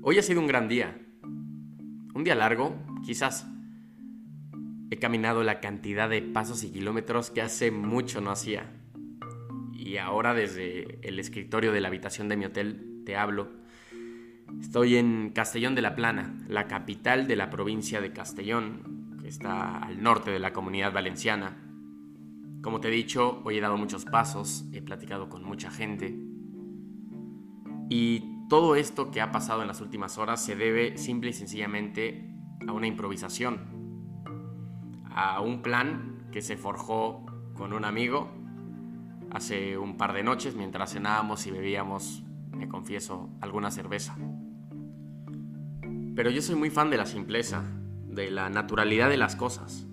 Hoy ha sido un gran día. Un día largo, quizás. He caminado la cantidad de pasos y kilómetros que hace mucho no hacía. Y ahora desde el escritorio de la habitación de mi hotel te hablo. Estoy en Castellón de la Plana, la capital de la provincia de Castellón, que está al norte de la Comunidad Valenciana. Como te he dicho, hoy he dado muchos pasos, he platicado con mucha gente. Y todo esto que ha pasado en las últimas horas se debe simple y sencillamente a una improvisación, a un plan que se forjó con un amigo hace un par de noches mientras cenábamos y bebíamos, me confieso, alguna cerveza. Pero yo soy muy fan de la simpleza, de la naturalidad de las cosas,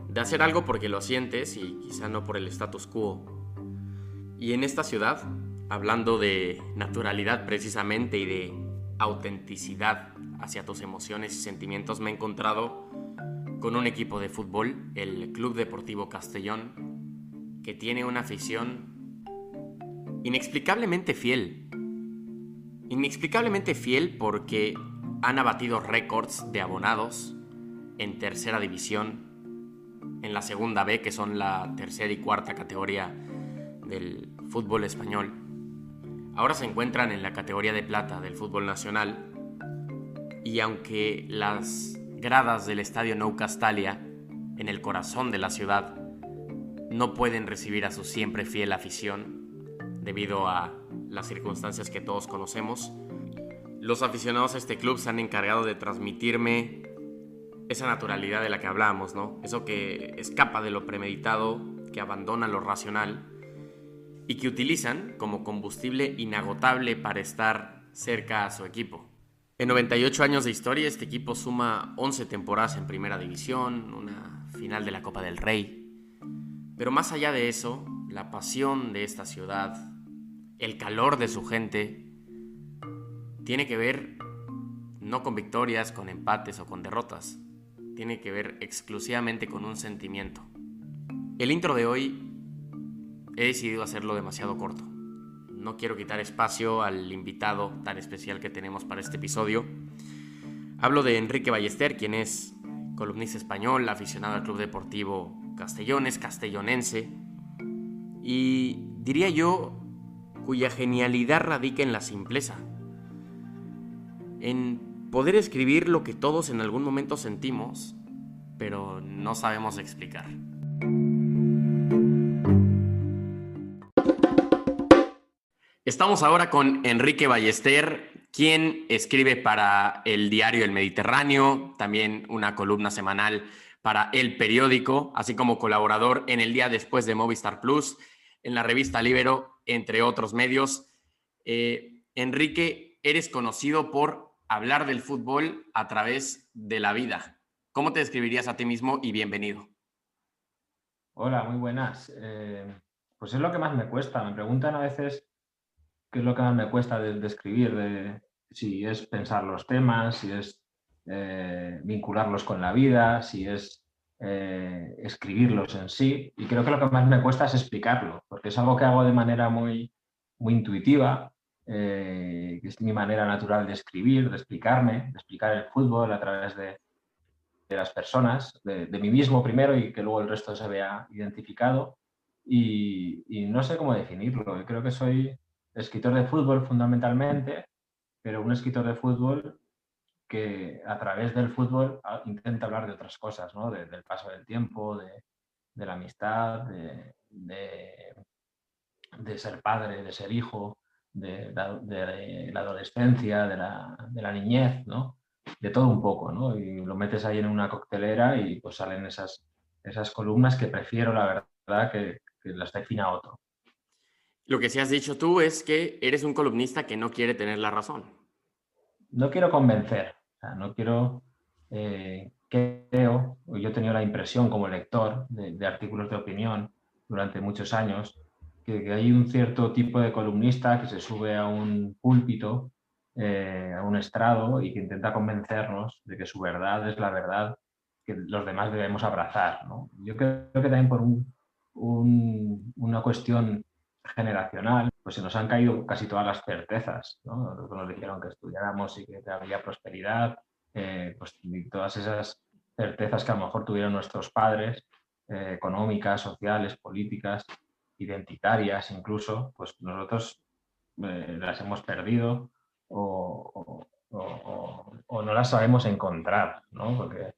de hacer algo porque lo sientes y quizá no por el status quo. Y en esta ciudad, hablando de naturalidad precisamente y de autenticidad hacia tus emociones y sentimientos, me he encontrado con un equipo de fútbol, el Club Deportivo Castellón, que tiene una afición inexplicablemente fiel. Inexplicablemente fiel porque han abatido récords de abonados en tercera división, en la segunda B, que son la tercera y cuarta categoría del fútbol español. Ahora se encuentran en la categoría de plata del fútbol nacional, y aunque las gradas del estadio Nou Castalia, en el corazón de la ciudad, no pueden recibir a su siempre fiel afición debido a las circunstancias que todos conocemos, los aficionados a este club se han encargado de transmitirme esa naturalidad de la que hablábamos, ¿no? Eso que escapa de lo premeditado, que abandona lo racional y que utilizan como combustible inagotable para estar cerca a su equipo. En 98 años de historia, este equipo suma 11 temporadas en Primera División, una final de la Copa del Rey. Pero más allá de eso, la pasión de esta ciudad, el calor de su gente, tiene que ver no con victorias, con empates o con derrotas. Tiene que ver exclusivamente con un sentimiento. El intro de hoy he decidido hacerlo demasiado corto. No quiero quitar espacio al invitado tan especial que tenemos para este episodio. Hablo de Enrique Ballester, quien es columnista español, aficionado al Club Deportivo Castellón, es castellonense y diría yo cuya genialidad radica en la simpleza, en poder escribir lo que todos en algún momento sentimos, pero no sabemos explicar. Estamos ahora con Enrique Ballester, quien escribe para el diario El Mediterráneo, también una columna semanal para El Periódico, así como colaborador en El Día Después de Movistar Plus, en la revista Libero, entre otros medios. Enrique, eres conocido por hablar del fútbol a través de la vida. ¿Cómo te describirías a ti mismo? Y bienvenido. Hola, muy buenas. Pues es lo que más me cuesta. Me preguntan a veces qué es lo que más me cuesta de escribir, si es pensar los temas, si es vincularlos con la vida, si es escribirlos en sí. Y creo que lo que más me cuesta es explicarlo, porque es algo que hago de manera muy intuitiva, que es mi manera natural de escribir, de explicarme, de explicar el fútbol a través de las personas, de mí mismo primero y que luego el resto se vea identificado. Y no sé cómo definirlo. Yo creo que soy escritor de fútbol fundamentalmente, pero un escritor de fútbol que a través del fútbol intenta hablar de otras cosas, ¿no? Del paso del tiempo, de la amistad, de ser padre, de ser hijo, de la adolescencia, de la niñez, ¿no? De todo un poco, ¿no? Y lo metes ahí en una coctelera y pues salen esas columnas que prefiero, la verdad, que las defina otro. Lo que sí has dicho tú es que eres un columnista que no quiere tener la razón. No quiero convencer, o sea, no quiero, creo, yo he tenido la impresión como lector de artículos de opinión durante muchos años, que hay un cierto tipo de columnista que se sube a un púlpito, a un estrado y que intenta convencernos de que su verdad es la verdad que los demás debemos abrazar, ¿no? Yo creo que también por una cuestión generacional, pues se nos han caído casi todas las certezas, ¿no? Nosotros nos dijeron que estudiáramos y que había prosperidad, pues y todas esas certezas que a lo mejor tuvieron nuestros padres, económicas, sociales, políticas, identitarias incluso, pues nosotros las hemos perdido o no las sabemos encontrar, ¿no? Porque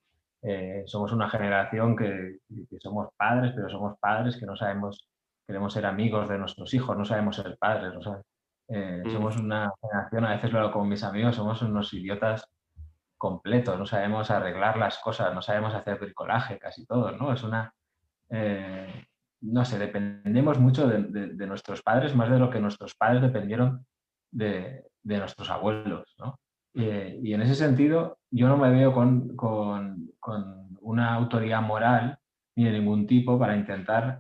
somos una generación que somos padres, pero somos padres que no sabemos, queremos ser amigos de nuestros hijos, no sabemos ser padres, no sabemos, Mm. somos una generación, a veces lo hago con mis amigos, somos unos idiotas completos, no sabemos arreglar las cosas, no sabemos hacer bricolaje casi todos, ¿no? Es una, eh, no sé, dependemos mucho de nuestros padres, más de lo que nuestros padres dependieron de nuestros abuelos, ¿no? Y en ese sentido, yo no me veo con una autoridad moral ni de ningún tipo para intentar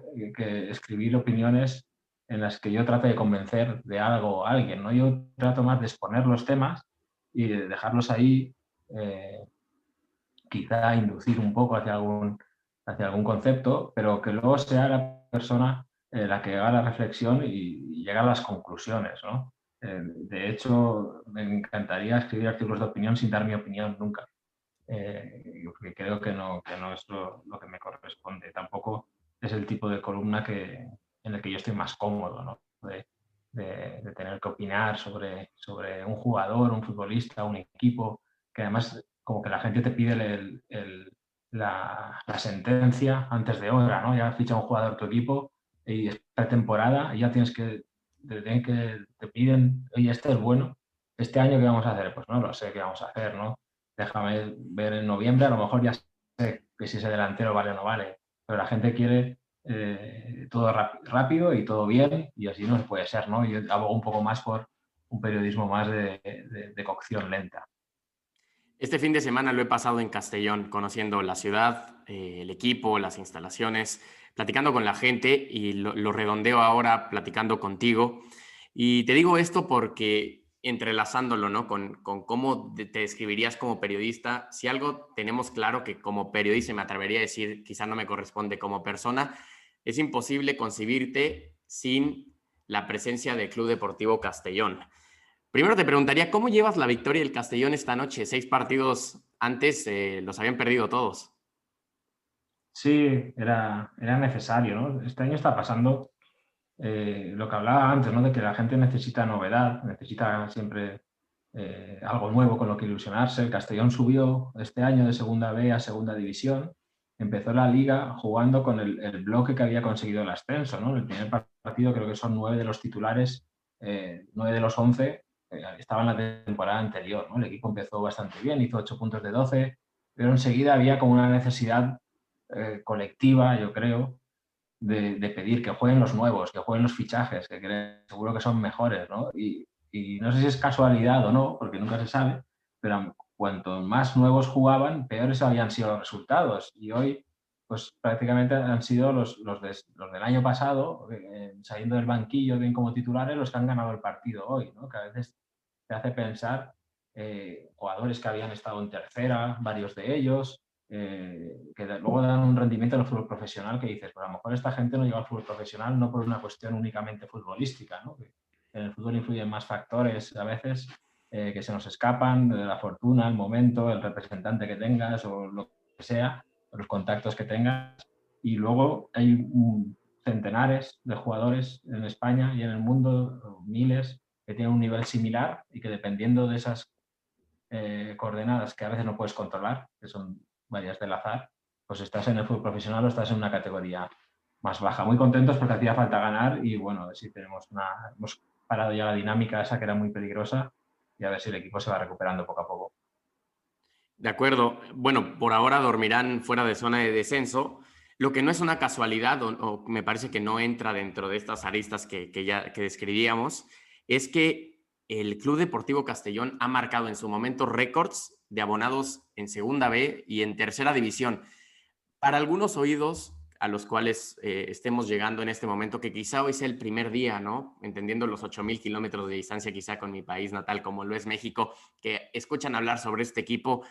escribir opiniones en las que yo trate de convencer de algo a alguien, ¿no? Yo trato más de exponer los temas y de dejarlos ahí, eh, quizá inducir un poco hacia algún concepto, pero que luego sea la persona la que haga la reflexión y llega a las conclusiones, ¿no? De hecho, me encantaría escribir artículos de opinión sin dar mi opinión nunca, porque creo que no es lo que me corresponde. Tampoco es el tipo de columna en el que yo estoy más cómodo, ¿no? De tener que opinar sobre un jugador, un futbolista, un equipo, que además como que la gente te pide la sentencia antes de hora, ¿no? Ya ficha un jugador tu equipo y es pretemporada y ya te piden, oye, este es bueno, este año qué vamos a hacer, pues no lo sé qué vamos a hacer, ¿no? Déjame ver en noviembre, a lo mejor ya sé que si ese delantero vale o no vale, pero la gente quiere todo rápido y todo bien y así no puede ser, ¿no? Yo abogo un poco más por un periodismo más de cocción lenta. Este fin de semana lo he pasado en Castellón, conociendo la ciudad, el equipo, las instalaciones, platicando con la gente y lo redondeo ahora platicando contigo. Y te digo esto porque entrelazándolo, ¿no? Con cómo te describirías como periodista, si algo tenemos claro que como periodista, y me atrevería a decir, quizá no me corresponde como persona, es imposible concebirte sin la presencia del Club Deportivo Castellón. Primero te preguntaría, ¿cómo llevas la victoria del Castellón esta noche? 6 partidos antes los habían perdido todos. Sí, era necesario, ¿no? Este año está pasando lo que hablaba antes, ¿no? De que la gente necesita novedad, necesita siempre algo nuevo con lo que ilusionarse. El Castellón subió este año de Segunda B a Segunda División. Empezó la liga jugando con el bloque que había conseguido el ascenso, ¿no? El primer partido creo que son 9 de los titulares, 9 de los 11 estaban en la temporada anterior, ¿no? El equipo empezó bastante bien, hizo 8 puntos de 12, pero enseguida había como una necesidad colectiva, yo creo, de pedir que jueguen los nuevos, que jueguen los fichajes, seguro que son mejores, ¿no? Y no sé si es casualidad o no, porque nunca se sabe, pero cuanto más nuevos jugaban, peores habían sido los resultados. Y hoy, pues prácticamente han sido los del año pasado, saliendo del banquillo bien como titulares, los que han ganado el partido hoy, ¿no? Que a veces te hace pensar jugadores que habían estado en tercera, varios de ellos, que luego dan un rendimiento en el fútbol profesional que dices, pues a lo mejor esta gente no llega al fútbol profesional no por una cuestión únicamente futbolística, ¿no? Que en el fútbol influyen más factores a veces que se nos escapan, de la fortuna, el momento, el representante que tengas o lo que sea, o los contactos que tengas. Y luego hay centenares de jugadores en España y en el mundo, miles, que tienen un nivel similar y que dependiendo de esas coordenadas que a veces no puedes controlar, que son varias del azar, pues estás en el fútbol profesional o estás en una categoría más baja. Muy contentos porque hacía falta ganar y bueno, a ver si hemos parado ya la dinámica esa que era muy peligrosa y a ver si el equipo se va recuperando poco a poco. De acuerdo. Bueno, por ahora dormirán fuera de zona de descenso, lo que no es una casualidad o me parece que no entra dentro de estas aristas que describíamos, es que el Club Deportivo Castellón ha marcado en su momento récords de abonados en Segunda B y en Tercera División. Para algunos oídos a los cuales estemos llegando en este momento, que quizá hoy sea el primer día, ¿no? Entendiendo los 8,000 kilómetros de distancia quizá con mi país natal, como lo es México, que escuchan hablar sobre este equipo,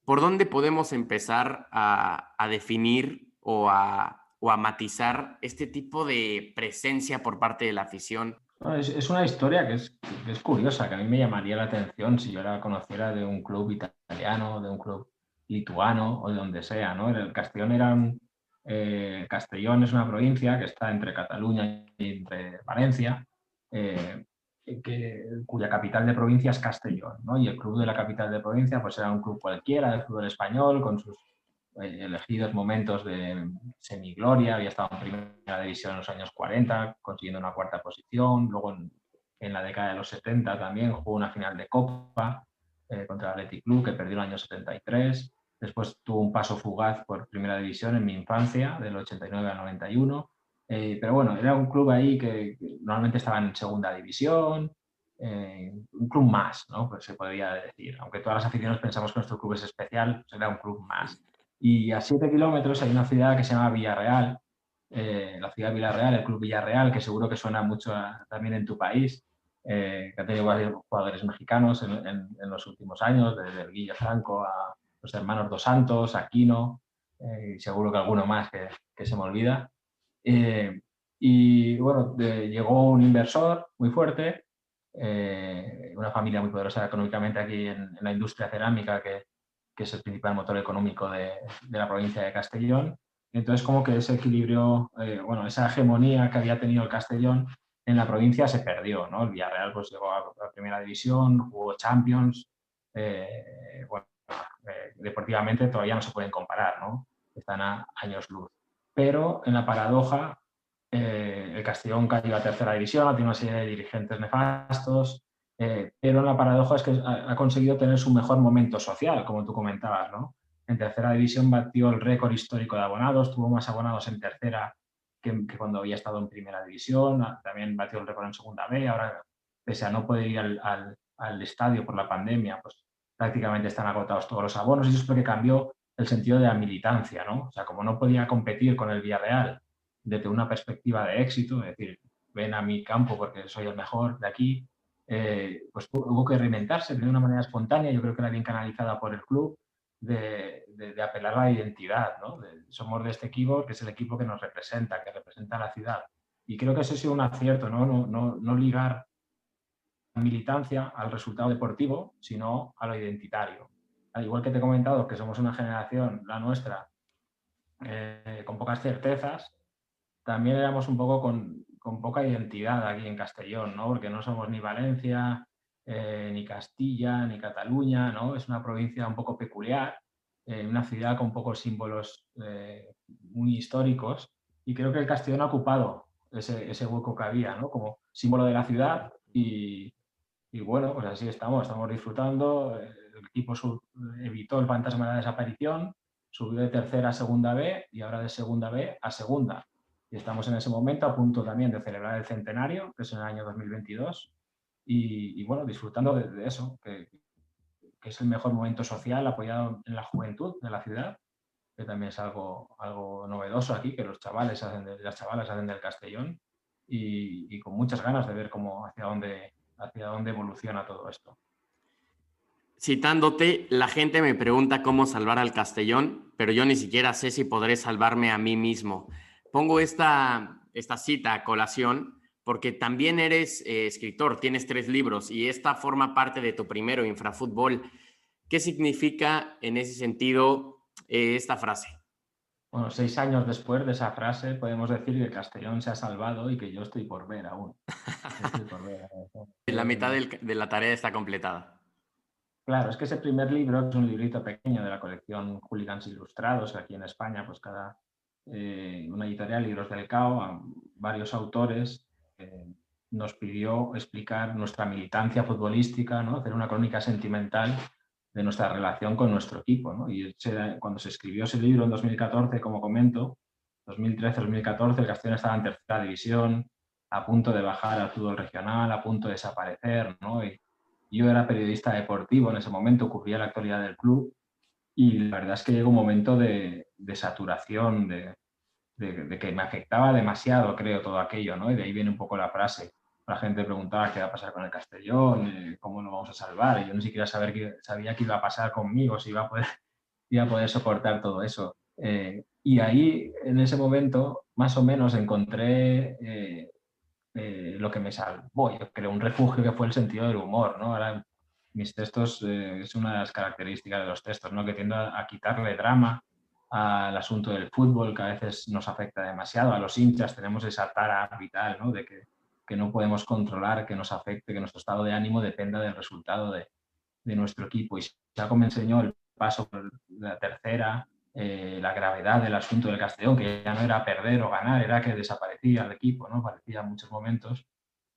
¿por dónde podemos empezar a definir o a o a matizar este tipo de presencia por parte de la afición? No, es una historia que es curiosa, que a mí me llamaría la atención si yo la conociera de un club italiano, de un club lituano o de donde sea, ¿no? El Castellón Castellón es una provincia que está entre Cataluña y entre Valencia, eh, cuya capital de provincia es Castellón, ¿no? Y el club de la capital de provincia pues era un club cualquiera, el fútbol español, con sus elegidos momentos de semigloria, había estado en primera división en los años 40, consiguiendo una cuarta posición, luego en la década de los 70 también jugó una final de Copa contra el Athletic Club, que perdió en el año 73, después tuvo un paso fugaz por primera división en mi infancia, del 89 al 91, pero bueno, era un club ahí que normalmente estaba en segunda división, un club más, ¿no? Pues se podría decir, aunque todas las aficiones pensamos que nuestro club es especial, pues era un club más. Y a 7 kilómetros hay una ciudad que se llama Villarreal, la ciudad de Villarreal, el Club Villarreal, que seguro que suena mucho también en tu país, que ha tenido varios jugadores mexicanos en los últimos años, desde el Guille Franco a los hermanos Dos Santos, Aquino, y seguro que alguno más que se me olvida. Y bueno, llegó un inversor muy fuerte, una familia muy poderosa económicamente aquí en la industria cerámica, que es el principal motor económico de la provincia de Castellón. Entonces, como que ese equilibrio, bueno, esa hegemonía que había tenido el Castellón en la provincia se perdió, ¿no? El Villarreal pues llegó a la primera división, jugó Champions, bueno, deportivamente todavía no se pueden comparar, ¿no? Están a años luz. Pero en la paradoja, el Castellón cayó a tercera división, tiene una serie de dirigentes nefastos, pero la paradoja es que ha conseguido tener su mejor momento social, como tú comentabas, ¿no? En tercera división batió el récord histórico de abonados, tuvo más abonados en tercera que cuando había estado en primera división, también batió el récord en segunda B, ahora pese a no poder ir al estadio por la pandemia, pues prácticamente están agotados todos los abonos y eso es lo que cambió el sentido de la militancia, ¿no? O sea, como no podía competir con el Villarreal desde una perspectiva de éxito, es decir, ven a mi campo porque soy el mejor de aquí, pues hubo que reinventarse de una manera espontánea, yo creo que era bien canalizada por el club, de apelar a la identidad, ¿no? Somos de este equipo, que es el equipo que nos representa, que representa a la ciudad. Y creo que ese ha sido un acierto, ¿no? No ligar la militancia al resultado deportivo, sino a lo identitario. Al igual que te he comentado que somos una generación, la nuestra, con pocas certezas, también éramos un poco con poca identidad aquí en Castellón, ¿no? Porque no somos ni Valencia, ni Castilla, ni Cataluña, ¿no? Es una provincia un poco peculiar, una ciudad con pocos símbolos muy históricos, y creo que el Castellón ha ocupado ese hueco que había, ¿no? Como símbolo de la ciudad y bueno, pues así estamos disfrutando. El equipo evitó el fantasma de la desaparición, subió de tercera a segunda B y ahora de segunda B a segunda. Y estamos en ese momento a punto también de celebrar el centenario, que es en el año 2022, y bueno, disfrutando de eso, que es el mejor momento social apoyado en la juventud de la ciudad, que también es algo novedoso aquí, que los chavales las chavalas hacen del Castellón y con muchas ganas de ver hacia dónde evoluciona todo esto. Citándote, la gente me pregunta cómo salvar al Castellón, pero yo ni siquiera sé si podré salvarme a mí mismo. Pongo esta cita a colación porque también eres escritor, tienes 3 libros y esta forma parte de tu primero, Infrafútbol. ¿Qué significa en ese sentido esta frase? Bueno, 6 años después de esa frase podemos decir que Castellón se ha salvado y que yo estoy por ver aún. Estoy por ver. La mitad de la tarea está completada. Claro, es que ese primer libro es un librito pequeño de la colección Hooligans Ilustrados, que aquí en España, pues una editorial, Libros del Cao, a varios autores, nos pidió explicar nuestra militancia futbolística, ¿no? Hacer una crónica sentimental de nuestra relación con nuestro equipo, ¿no? Y cuando se escribió ese libro en 2014, como comento, 2013-2014, el Castellón estaba en tercera división, a punto de bajar al fútbol regional, a punto de desaparecer, ¿no? Yo era periodista deportivo en ese momento, cubría la actualidad del club y la verdad es que llegó un momento de saturación, de que me afectaba demasiado, creo, todo aquello, ¿no? Y de ahí viene un poco la frase. La gente preguntaba qué va a pasar con el Castellón, cómo lo vamos a salvar. Y yo ni siquiera sabía qué iba a pasar conmigo, si iba a poder, iba a poder soportar todo eso. Y ahí, en ese momento, más o menos encontré lo que me salvó, yo creo, un refugio que fue el sentido del humor, ¿no? Ahora, mis textos, es una de las características de los textos, ¿no? Que tiendo a quitarle drama al asunto del fútbol, que a veces nos afecta demasiado. A los hinchas tenemos esa tara vital, ¿no? De que no podemos controlar, que nos afecte, que nuestro estado de ánimo dependa del resultado de nuestro equipo. Y Chaco me enseñó el paso por la tercera, la gravedad del asunto del Castellón, que ya no era perder o ganar, era que desaparecía el equipo, ¿no? Parecía en muchos momentos.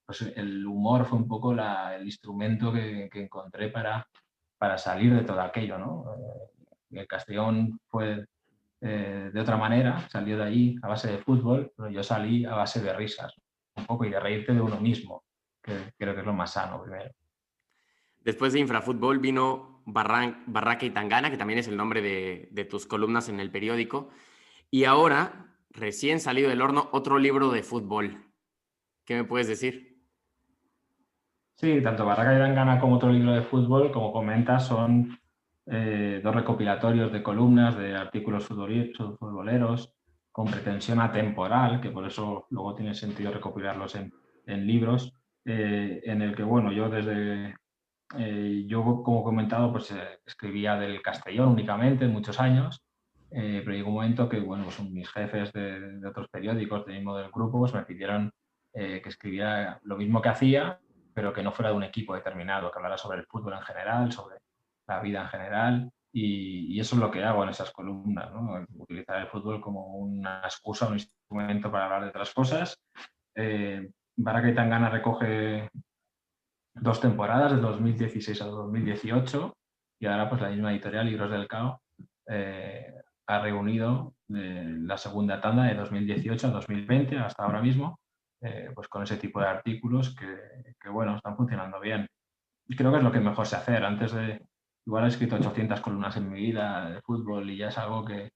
Pues el humor fue un poco el instrumento que encontré para salir de todo aquello, ¿no? El Castellón fue de otra manera, salió de allí a base de fútbol, pero yo salí a base de risas, un poco, y de reírte de uno mismo, que creo que es lo más sano primero. Después de Infrafútbol vino Barraca y Tangana, que también es el nombre de tus columnas en el periódico. Y ahora, recién salido del horno, otro libro de fútbol. ¿Qué me puedes decir? Sí, tanto Barraca y Tangana como otro libro de fútbol, como comentas, son dos recopilatorios de columnas, de artículos futboleros, con pretensión atemporal, que por eso luego tiene sentido recopilarlos en libros, en el que, bueno, yo, como he comentado, pues escribía del Castellón únicamente muchos años, pero llegó un momento que, bueno, pues mis jefes de otros periódicos, del mismo del grupo, pues me pidieron que escribiera lo mismo que hacía, pero que no fuera de un equipo determinado, que hablara sobre el fútbol en general, sobre la vida en general, y eso es lo que hago en esas columnas, ¿no? Utilizar el fútbol como una excusa, un instrumento para hablar de otras cosas. Baraka y Tangana recoge dos temporadas, de 2016 a 2018, y ahora pues la misma editorial, Libros del Cao, ha reunido la segunda tanda de 2018 a 2020 hasta ahora mismo, pues con ese tipo de artículos que, bueno, están funcionando bien. Y creo que es lo que mejor sé hacer. Igual he escrito 800 columnas en mi vida de fútbol y ya es algo que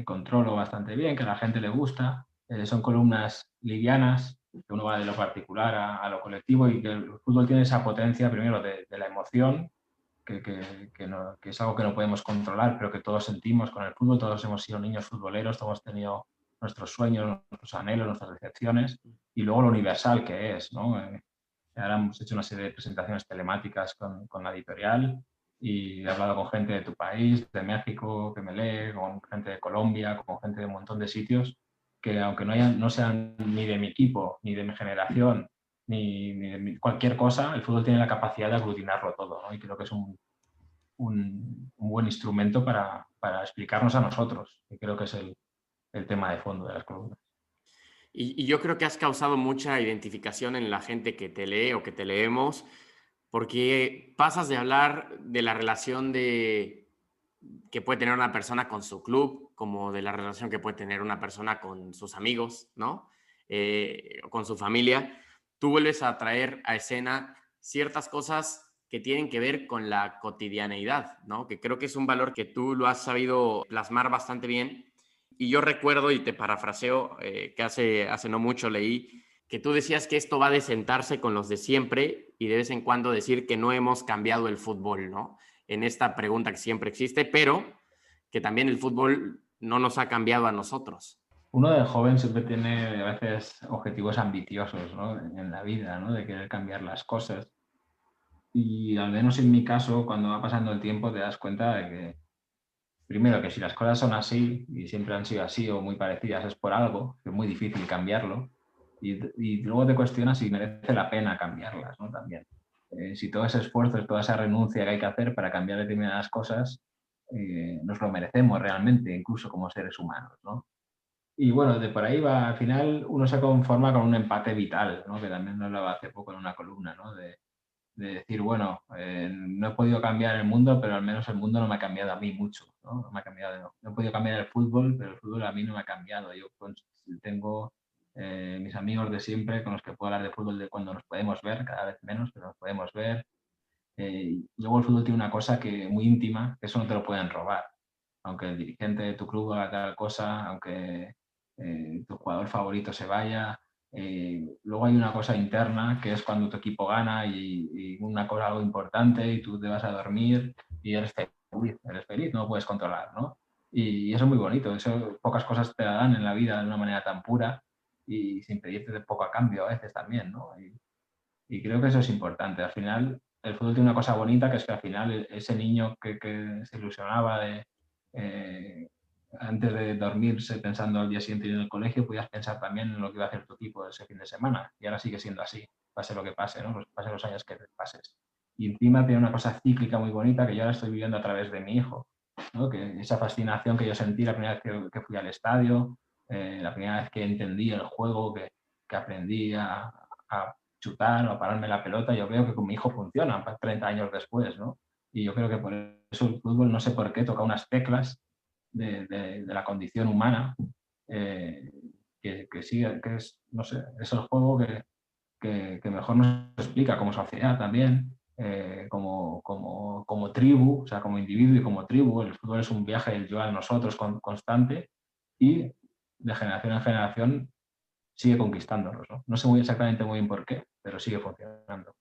controlo bastante bien, que a la gente le gusta. Son columnas livianas, que uno va de lo particular a lo colectivo, y que el fútbol tiene esa potencia primero de la emoción, que es algo que no podemos controlar, pero que todos sentimos con el fútbol. Todos hemos sido niños futboleros, todos hemos tenido nuestros sueños, nuestros anhelos, nuestras decepciones, y luego lo universal que es, ¿no? Ahora hemos hecho una serie de presentaciones telemáticas con la editorial, y he hablado con gente de tu país, de México, que me lee, con gente de Colombia, con gente de un montón de sitios, que aunque no sean ni de mi equipo, ni de mi generación, ni de cualquier cosa, el fútbol tiene la capacidad de aglutinarlo todo, ¿no? Y creo que es un buen instrumento para explicarnos a nosotros, y creo que es el tema de fondo de las columnas. Y yo creo que has causado mucha identificación en la gente que te lee o que te leemos, porque pasas de hablar de la relación que puede tener una persona con su club, como de la relación que puede tener una persona con sus amigos, ¿no? Con su familia. Tú vuelves a traer a escena ciertas cosas que tienen que ver con la cotidianeidad, ¿no? Que creo que es un valor que tú lo has sabido plasmar bastante bien. Y yo recuerdo, y te parafraseo, que hace no mucho leí, que tú decías que esto va de sentarse con los de siempre y de vez en cuando decir que no hemos cambiado el fútbol, ¿no? En esta pregunta que siempre existe, pero que también el fútbol no nos ha cambiado a nosotros. Uno de joven siempre tiene a veces objetivos ambiciosos, ¿no? En la vida, ¿no? De querer cambiar las cosas. Y al menos en mi caso, cuando va pasando el tiempo, te das cuenta de que, primero, que si las cosas son así y siempre han sido así o muy parecidas, es por algo, que es muy difícil cambiarlo. Y luego te cuestionas si merece la pena cambiarlas, ¿no? También. Si todo ese esfuerzo, toda esa renuncia que hay que hacer para cambiar determinadas cosas, nos lo merecemos realmente, incluso como seres humanos, ¿no? Y bueno, de por ahí va, al final uno se conforma con un empate vital, ¿no? Que también lo hablaba hace poco en una columna, ¿no? De decir, bueno, no he podido cambiar el mundo, pero al menos el mundo no me ha cambiado a mí mucho, ¿no? No me ha cambiado, no he podido cambiar el fútbol, pero el fútbol a mí no me ha cambiado. Yo tengo mis amigos de siempre con los que puedo hablar de fútbol, de cuando nos podemos ver, cada vez menos, pero nos podemos ver. Luego el fútbol tiene una cosa que muy íntima, que eso no te lo pueden robar. Aunque el dirigente de tu club haga tal cosa, aunque tu jugador favorito se vaya, luego hay una cosa interna, que es cuando tu equipo gana, y una cosa, algo importante, y tú te vas a dormir y eres feliz, no lo puedes controlar, ¿no? Y eso es muy bonito, eso pocas cosas te la dan en la vida de una manera tan pura y sin pedirte de poco a cambio a veces también, ¿no? Y creo que eso es importante. Al final, el fútbol tiene una cosa bonita, que es que al final ese niño que se ilusionaba eh, antes de dormirse pensando al día siguiente ir al colegio, podías pensar también en lo que iba a hacer tu equipo ese fin de semana. Y ahora sigue siendo así, pase lo que pase, ¿no? Pues pasen los años que pases. Y encima tiene una cosa cíclica muy bonita que yo ahora estoy viviendo a través de mi hijo, ¿no? Que esa fascinación que yo sentí la primera vez que fui al estadio, la primera vez que entendí el juego, que aprendí a chutar o a pararme la pelota, yo veo que con mi hijo funciona 30 años después, ¿no? Y yo creo que por eso el fútbol, no sé por qué, toca unas teclas de la condición humana, eh, que sí, que es, no sé, es el juego que mejor nos explica como sociedad también, como tribu, o sea, como individuo y como tribu. El fútbol es un viaje del yo a nosotros constante y de generación en generación sigue conquistándonos, ¿no? No sé muy exactamente muy bien por qué, pero sigue funcionando.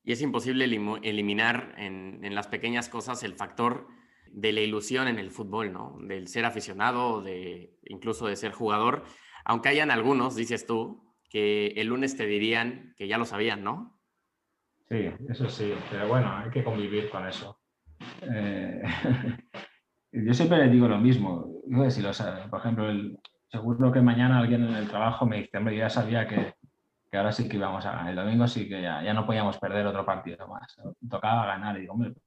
Y es imposible eliminar en las pequeñas cosas el factor de la ilusión en el fútbol, ¿no? Del ser aficionado, incluso de ser jugador. Aunque hayan algunos, dices tú, que el lunes te dirían que ya lo sabían, ¿no? Sí, eso sí, pero bueno, hay que convivir con eso. Eh, yo siempre les digo lo mismo, no sé si lo saben. Por ejemplo, seguro que mañana alguien en el trabajo me dice, hombre, yo ya sabía que ahora sí que íbamos a ganar. El domingo sí que ya no podíamos perder otro partido más, ¿no? Tocaba ganar y digo, hombre, pues,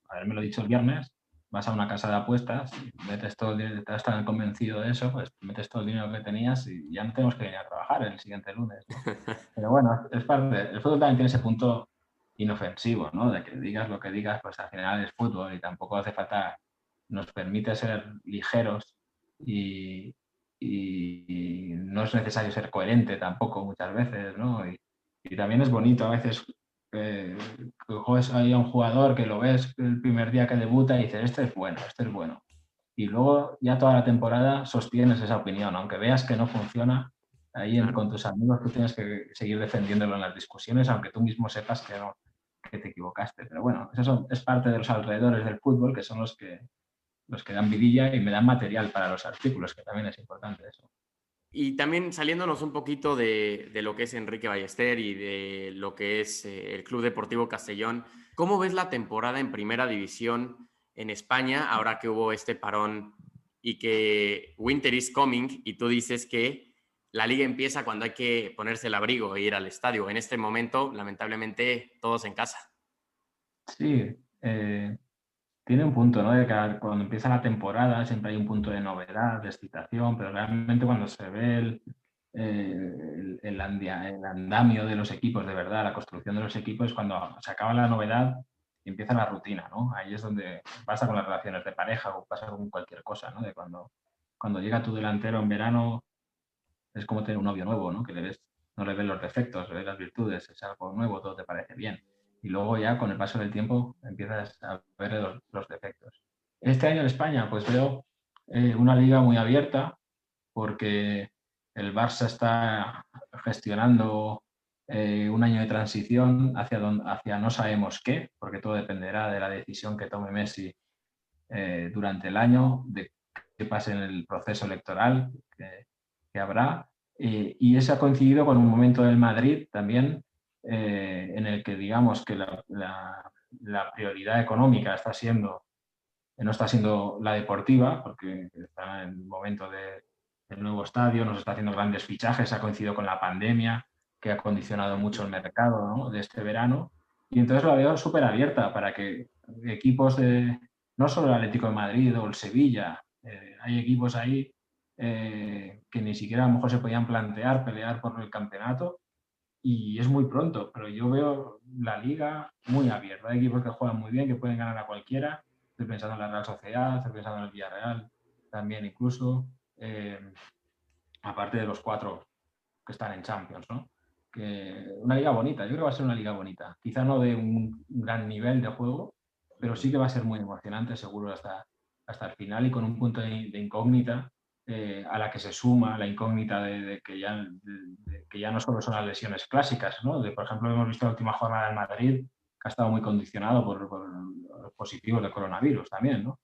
haberme lo dicho el viernes, vas a una casa de apuestas, metes todo el dinero, estás tan convencido de eso, pues metes todo el dinero que tenías y ya no tenemos que venir a trabajar el siguiente lunes, ¿no? Pero bueno, es parte, el fútbol también tiene ese punto inofensivo, ¿no? De que digas lo que digas, pues al final es fútbol y tampoco hace falta, nos permite ser ligeros y, y no es necesario ser coherente tampoco muchas veces, ¿no? Y también es bonito a veces que juegues ahí a un jugador que lo ves el primer día que debuta y dices, este es bueno, este es bueno. Y luego ya toda la temporada sostienes esa opinión, aunque veas que no funciona, ahí Claro. con tus amigos tú tienes que seguir defendiéndolo en las discusiones, aunque tú mismo sepas que, no, que te equivocaste. Pero bueno, es parte de los alrededores del fútbol, que son los que dan vidilla y me dan material para los artículos, que también es importante eso. Y también saliéndonos un poquito de lo que es Enrique Ballester y de lo que es el Club Deportivo Castellón, ¿cómo ves la temporada en Primera División en España ahora que hubo este parón y que Winter is coming y tú dices que la liga empieza cuando hay que ponerse el abrigo e ir al estadio? En este momento, lamentablemente, todos en casa. Sí, tiene un punto, ¿no? De que cuando empieza la temporada siempre hay un punto de novedad, de excitación, pero realmente cuando se ve el andamio de los equipos, de verdad, la construcción de los equipos, cuando se acaba la novedad y empieza la rutina, ¿no? Ahí es donde pasa con las relaciones de pareja o pasa con cualquier cosa, ¿no? De cuando llega tu delantero en verano es como tener un novio nuevo, ¿no? Que le ves, no le ves los defectos, le ves las virtudes, es algo nuevo, todo te parece bien. Y luego ya con el paso del tiempo empiezas a ver los defectos. Este año en España pues veo una liga muy abierta porque el Barça está gestionando un año de transición hacia no sabemos qué, porque todo dependerá de la decisión que tome Messi durante el año, de qué pase en el proceso electoral que habrá. Y eso ha coincidido con un momento del Madrid también en el que digamos que la prioridad económica no está siendo la deportiva, porque está en el momento del nuevo estadio, nos está haciendo grandes fichajes, ha coincidido con la pandemia, que ha condicionado mucho el mercado, ¿no? De este verano. Y entonces la veo súper abierta para que equipos no solo el Atlético de Madrid o el Sevilla, hay equipos ahí que ni siquiera a lo mejor se podían plantear pelear por el campeonato y es muy pronto, pero yo veo la liga muy abierta. Hay equipos que juegan muy bien, que pueden ganar a cualquiera. Estoy pensando en la Real Sociedad, estoy pensando en el Villarreal también incluso, eh, aparte de los cuatro que están en Champions, ¿no? Una liga bonita, yo creo que va a ser una liga bonita. Quizá no de un gran nivel de juego, pero sí que va a ser muy emocionante seguro hasta el final y con un punto de incógnita a la que se suma la incógnita de que ya no solo son las lesiones clásicas, ¿no? Por ejemplo, hemos visto la última jornada del Madrid que ha estado muy condicionado por los positivos de coronavirus también, ¿no?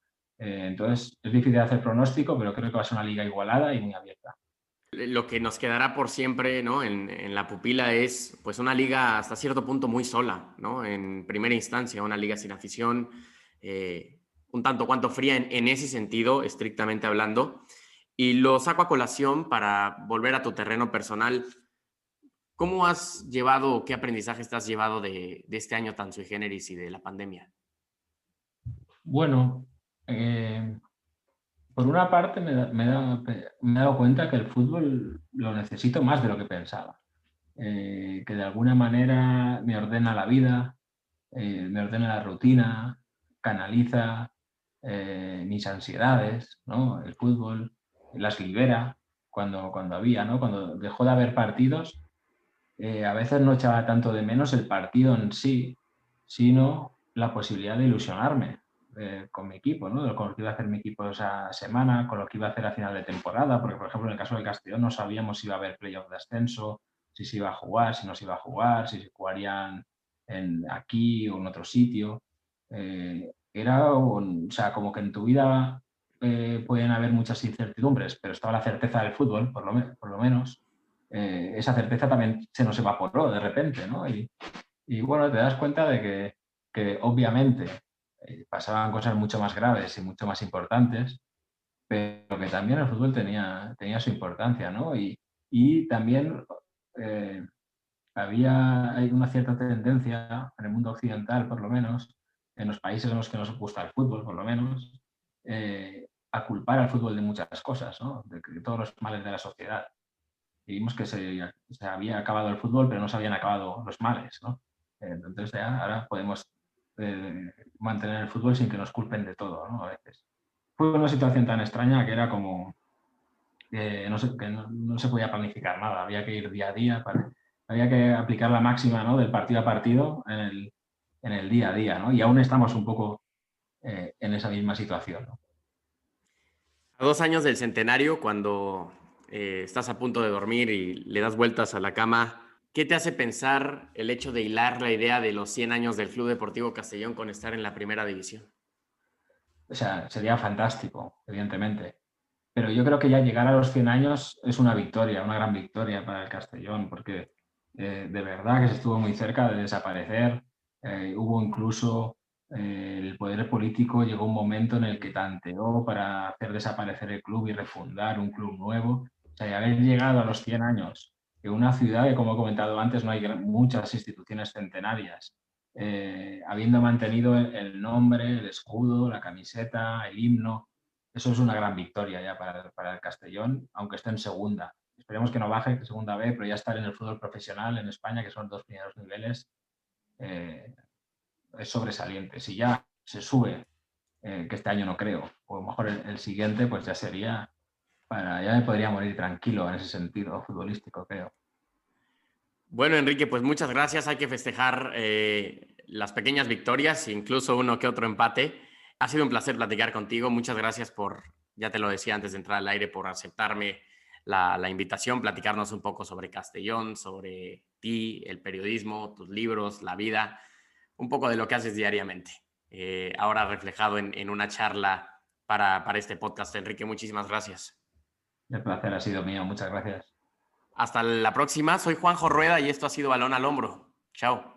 Entonces, es difícil hacer pronóstico, pero creo que va a ser una liga igualada y muy abierta. Lo que nos quedará por siempre, ¿no? En la pupila es pues una liga hasta cierto punto muy sola, ¿no? En primera instancia, una liga sin afición, un tanto cuanto fría en ese sentido, estrictamente hablando. Y lo saco a colación para volver a tu terreno personal. ¿Cómo has llevado, qué aprendizaje te has llevado de este año tan sui generis y de la pandemia? Bueno, por una parte me he dado cuenta que el fútbol lo necesito más de lo que pensaba. Que de alguna manera me ordena la vida, me ordena la rutina, canaliza mis ansiedades, ¿no? El fútbol las libera cuando había, ¿no? Cuando dejó de haber partidos, a veces no echaba tanto de menos el partido en sí, sino la posibilidad de ilusionarme con mi equipo, ¿no? Con lo que iba a hacer mi equipo esa semana, con lo que iba a hacer a final de temporada, porque por ejemplo en el caso del Castellón no sabíamos si iba a haber playoff de ascenso, si se iba a jugar, si no se iba a jugar, si se jugarían aquí o en otro sitio. O sea, como que en tu vida pueden haber muchas incertidumbres, pero estaba la certeza del fútbol, por lo menos. Esa certeza también se nos evaporó de repente, ¿no? Y bueno, te das cuenta de que obviamente pasaban cosas mucho más graves y mucho más importantes, pero que también el fútbol tenía su importancia, ¿no? Y también eh, hay una cierta tendencia en el mundo occidental, por lo menos, en los países en los que nos gusta el fútbol, por lo menos, a culpar al fútbol de muchas cosas, ¿no? De todos los males de la sociedad. Y vimos que se había acabado el fútbol, pero no se habían acabado los males, ¿no? Entonces ya ahora podemos mantener el fútbol sin que nos culpen de todo, ¿no? A veces. Fue una situación tan extraña que era como que no se podía planificar nada, había que ir día a día, había que aplicar la máxima, ¿no? Del partido a partido en el día a día, ¿no? Y aún estamos un poco en esa misma situación, ¿no? A 2 años del centenario, cuando estás a punto de dormir y le das vueltas a la cama, ¿qué te hace pensar el hecho de hilar la idea de los 100 años del Club Deportivo Castellón con estar en la primera división? O sea, sería fantástico, evidentemente. Pero yo creo que ya llegar a los 100 años es una victoria, una gran victoria para el Castellón, porque de verdad que se estuvo muy cerca de desaparecer. Hubo incluso el poder político, llegó un momento en el que tanteó para hacer desaparecer el club y refundar un club nuevo. O sea, y haber llegado a los 100 años en una ciudad que, como he comentado antes, no hay muchas instituciones centenarias, habiendo mantenido el nombre, el escudo, la camiseta, el himno. Eso es una gran victoria ya para el Castellón, aunque esté en segunda. Esperemos que no baje, que segunda B, pero ya estar en el fútbol profesional en España, que son los dos primeros niveles, eh, es sobresaliente. Si ya se sube, que este año no creo, o a lo mejor el siguiente, pues ya sería, ya me podría morir tranquilo en ese sentido futbolístico, creo. Bueno, Enrique, pues muchas gracias. Hay que festejar las pequeñas victorias, incluso uno que otro empate. Ha sido un placer platicar contigo. Muchas gracias por, ya te lo decía antes de entrar al aire, por aceptarme la invitación, platicarnos un poco sobre Castellón, sobre ti, el periodismo, tus libros, la vida, un poco de lo que haces diariamente. Ahora reflejado en una charla para este podcast. Enrique, muchísimas gracias. El placer ha sido mío, muchas gracias. Hasta la próxima. Soy Juanjo Rueda y esto ha sido Balón al Hombro. Chao.